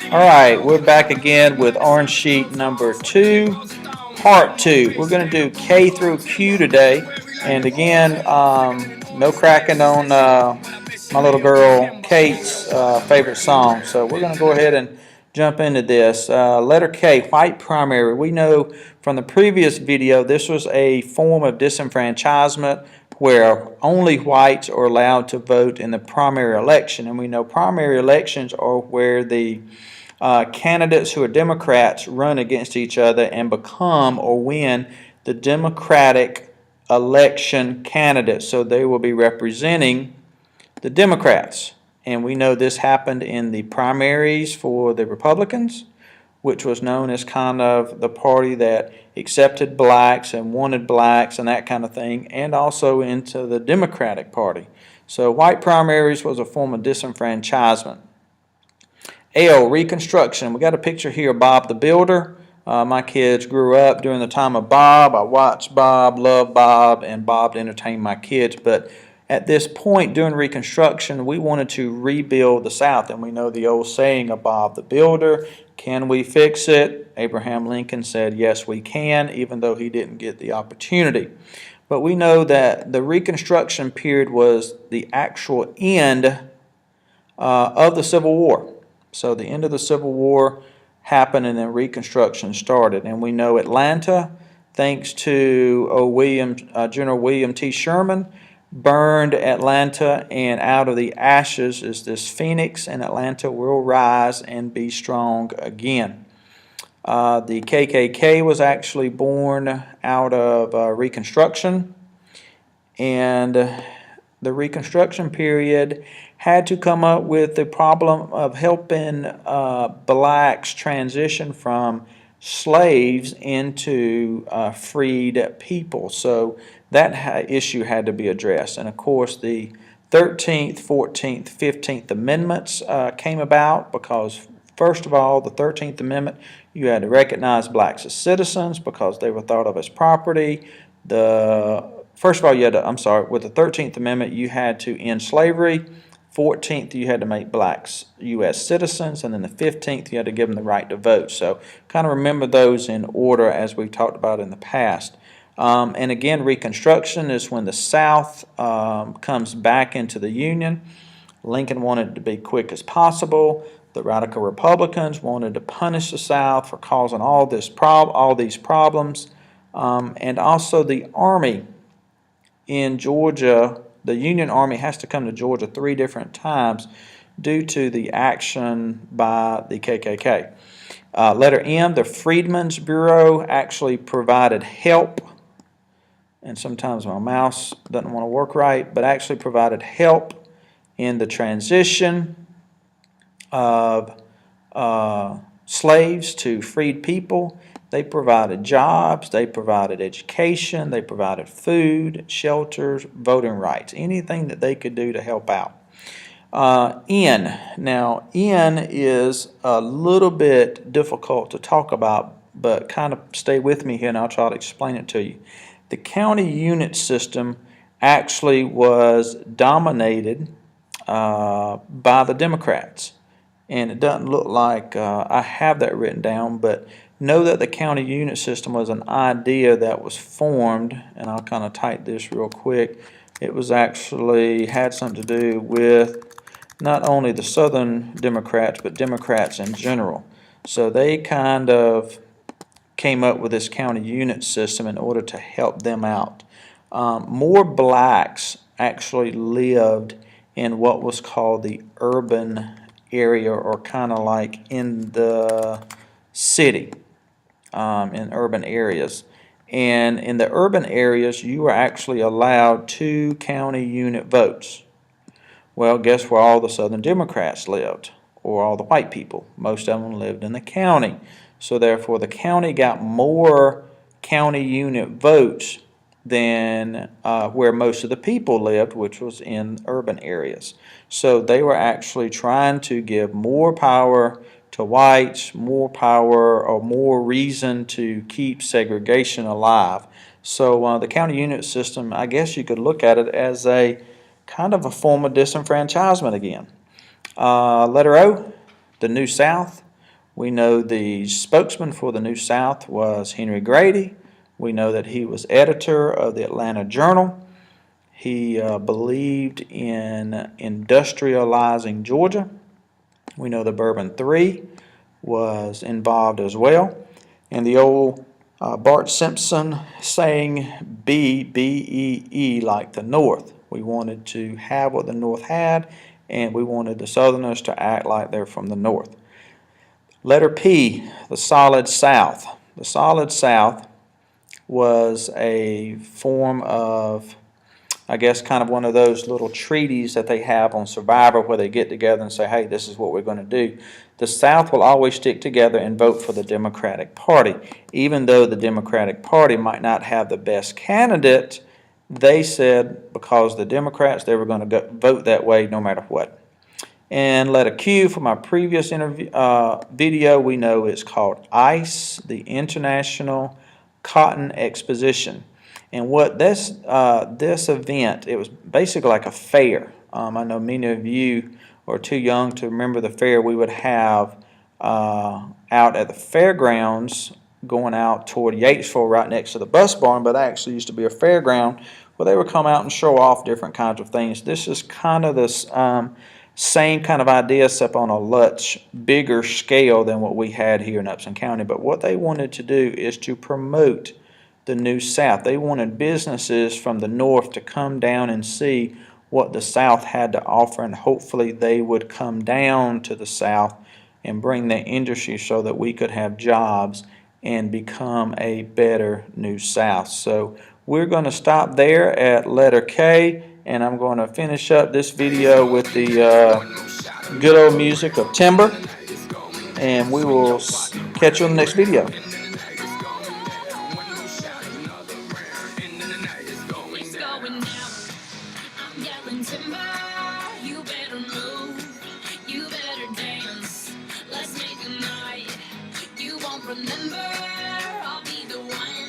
Alright, we're back again with orange sheet number 2, part 2. We're going to do K through Q today. And again, no cracking on my little girl Kate's favorite song. So we're going to go ahead and jump into this. Letter K, white primary. We know from the previous video this was a form of disenfranchisement where only whites are allowed to vote in the primary election. And we know primary elections are where the candidates who are Democrats run against each other and become or win the Democratic election candidates. So they will be representing the Democrats. And we know this happened in the primaries for the Republicans, which was known as kind of the party that accepted blacks and wanted blacks and that kind of thing, and also into the Democratic Party. So white primaries was a form of disenfranchisement. L, Reconstruction. We got a picture here of Bob the Builder. My kids grew up during the time of Bob. I watched Bob, loved Bob, and Bob entertained my kids. But at this point during Reconstruction, we wanted to rebuild the South. And we know the old saying of Bob the Builder, can we fix it? Abraham Lincoln said, yes, we can, even though he didn't get the opportunity. But we know that the Reconstruction period was the actual end of the Civil War. So the end of the Civil War happened and then Reconstruction started. And we know Atlanta, thanks to General William T. Sherman, burned Atlanta, and out of the ashes is this phoenix, and Atlanta will rise and be strong again. The KKK was actually born out of Reconstruction, and the Reconstruction period had to come up with the problem of helping blacks transition from slaves into freed people. So that issue had to be addressed. And of course, the 13th, 14th, 15th Amendments came about because, first of all, the 13th Amendment, you had to recognize blacks as citizens because they were thought of as property. First of all, with the 13th Amendment, you had to end slavery. 14th, you had to make blacks U.S. citizens, and then the 15th, you had to give them the right to vote. So kind of remember those in order as we've talked about in the past. And again, Reconstruction is when the South comes back into the Union. Lincoln wanted it to be quick as possible. The radical Republicans wanted to punish the South for causing all these problems. And also the Army in Georgia, the Union Army has to come to Georgia 3 different times due to the action by the KKK. Letter M, the Freedmen's Bureau actually provided help, and sometimes my mouse doesn't want to work right, but actually provided help in the transition of slaves to freed people. They provided jobs, they provided education, they provided food, shelters, voting rights, anything that they could do to help out. N. Now, N is a little bit difficult to talk about, but kind of stay with me here and I'll try to explain it to you. The county unit system actually was dominated by the Democrats. And it doesn't look like I have that written down, but know that the county unit system was an idea that was formed, and I'll kind of type this real quick. It was actually had something to do with not only the Southern Democrats, but Democrats in general. So they kind of came up with this county unit system in order to help them out. More blacks actually lived in what was called the urban area, or kind of like in the city, in urban areas. And in the urban areas, you were actually allowed 2 county unit votes. Well, guess where all the Southern Democrats lived, or all the white people? Most of them lived in the county. So therefore, the county got more county unit votes than where most of the people lived, which was in urban areas. So they were actually trying to give more power to whites, more power or more reason to keep segregation alive. So the county unit system, I guess you could look at it as a kind of a form of disenfranchisement again. Letter O, the New South. We know the spokesman for the New South was Henry Grady. We know that he was editor of the Atlanta Journal. He believed in industrializing Georgia. We know the Bourbon Three was involved as well. And the old Bart Simpson saying, B-E-E, like the North. We wanted to have what the North had, and we wanted the Southerners to act like they're from the North. Letter P, the Solid South. The Solid South was a form of, I guess, kind of one of those little treaties that they have on Survivor where they get together and say, hey, this is what we're going to do. The South will always stick together and vote for the Democratic Party. Even though the Democratic Party might not have the best candidate, they said because the Democrats, they were going to vote that way no matter what. And letter Q, for my previous video, we know it's called ICE, the International Cotton Exposition. And what this event, it was basically like a fair. I know many of you are too young to remember the fair we would have out at the fairgrounds going out toward Yatesville right next to the bus barn, but that actually used to be a fairground where they would come out and show off different kinds of things. This is kind of this same kind of idea, except on a much bigger scale than what we had here in Upson County. But what they wanted to do is to promote the New South. They wanted businesses from the North to come down and see what the South had to offer, and hopefully they would come down to the South and bring their industry so that we could have jobs and become a better New South. So we're going to stop there at letter K, and I'm going to finish up this video with the good old music of Timber, and we will catch you on the next video. Timber, you better move, you better dance, let's make a night you won't remember.